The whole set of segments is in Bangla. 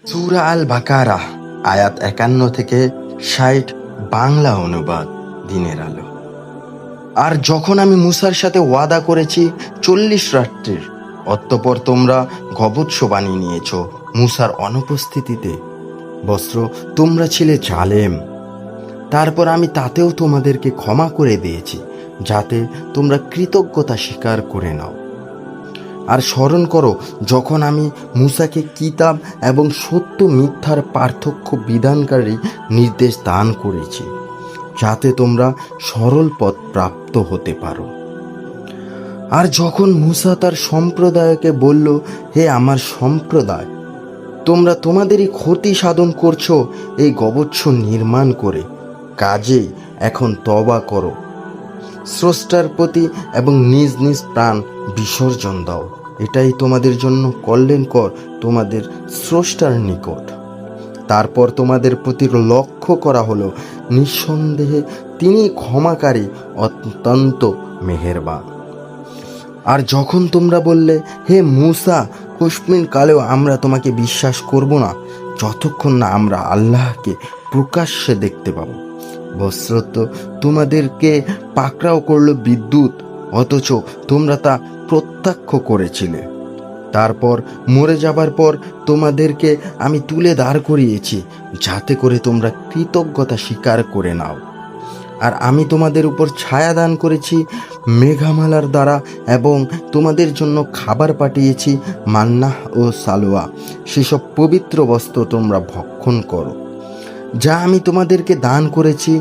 সূরা আল বাকারা আয়াত ৫১ থেকে ৬০, বাংলা অনুবাদ দিনের আলো। আর যখন আমি মূসার সাথে ওয়াদা করেছি ৪০ রাত্রির, অতঃপর তোমরা গবৎস বানিয়ে নিয়েছ মূসার অনুপস্থিতিতে। বস্ত্র তোমরা ছিলে জালেম, তারপর আমি তাতেও তোমাদেরকে ক্ষমা করে দিয়েছি, যাতে তোমরা কৃতজ্ঞতা স্বীকার করে নাও। আর স্মরণ করো যখন আমি মূসাকে কিতাব এবং সত্য মিথ্যার পার্থক্য বিধানকারী নির্দেশ দান করেছি, যাতে তোমরা সরল পথ প্রাপ্ত হতে পারো। আর যখন মূসা তার সম্প্রদায়কে বলল, হে আমার সম্প্রদায়, তোমরা তোমাদেরই ক্ষতি সাধন করছো এই গবৎস নির্মাণ করে, কাজেই এখন তওবা করো স্রষ্টার প্রতি এবং নিজ নিজ প্রাণ বিসর্জন দাও। এটাই তোমাদের জন্য কল্যাণকর তোমাদের স্রষ্টার নিকট। তারপর তোমাদের প্রতি লক্ষ্য করা হলো, নিঃসন্দেহে তিনি ক্ষমাকারী, অত্যন্ত মেহেরবান। আর যখন তোমরা বললে, হে মূসা, কস্মিন কালেও আমরা তোমাকে বিশ্বাস করব না যতক্ষণ না আমরা আল্লাহকে প্রকাশ্যে দেখতে পাবো। বস্ত্রত তোমাদেরকে পাকড়াও করলো বিদ্যুৎ, অথচ তোমরা তা প্রত্যক্ষ করেছিলে। তারপর মরে যাবার পর তোমাদেরকে আমি তুলে দাঁড় করিয়েছি, যাতে করে তোমরা কৃতজ্ঞতা স্বীকার করে নাও। আর আমি তোমাদের উপর ছায়া দান করেছি মেঘামালার দ্বারা, এবং তোমাদের জন্য খাবার পাঠিয়েছি মান্নাহ ও সালোয়া, সেসব পবিত্র বস্ত্র তোমরা ভক্ষণ করো, যা আমি তোমাদেরকে দান করেছি।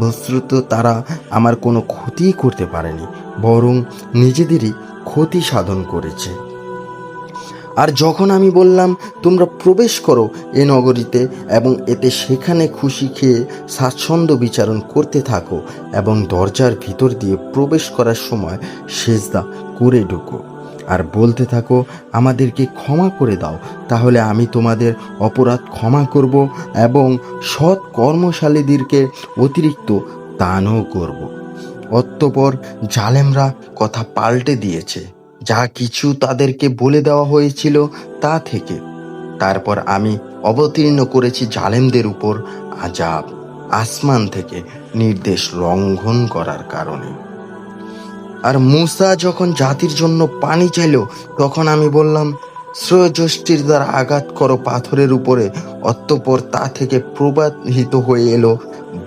বস্তুত তারা আমার কোনো ক্ষতি করতে পারেনি, বরং নিজেদেরই ক্ষতি সাধন করেছে। আর যখন আমি বললাম, তোমরা প্রবেশ করো এ নগরীতে এবং এতে সেখানে খুশি খেয়ে স্বাচ্ছন্দ্য বিচারণ করতে থাকো, এবং দরজার ভিতর দিয়ে প্রবেশ করার সময় সেজদা করে ঢুকো, আর বলতে থাকো, আমাদেরকে ক্ষমা করে দাও, তাহলে আমি তোমাদের অপরাধ ক্ষমা করব এবং সৎ কর্মশালীদেরকে অতিরিক্ত দানও করব। অতঃপর জালেমরা কথা পাল্টে দিয়েছে যা কিছু তাদেরকে বলে দেওয়া হয়েছিল তা থেকে। তারপর আমি অবতীর্ণ করেছি জালেমদের উপর আযাব আসমান থেকে নির্দেশ লঙ্ঘন করার কারণে। আর মূসা যখন জাতির জন্য পানি চাইল, তখন আমি বললাম, শ্রেয়যষ্টির দ্বারা আঘাত করো পাথরের উপরে। অতঃপর তা থেকে প্রবাহিত হয়ে এলো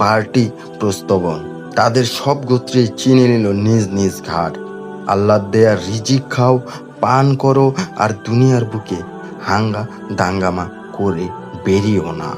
12টি প্রস্তবন, তাদের সব গোত্রে চিনে নিল নিজ নিজ ঘাট। আল্লাহর দেয়া রিজিক খাও, পান করো, আর দুনিয়ার বুকে দাঙ্গামা করে বেরিও না।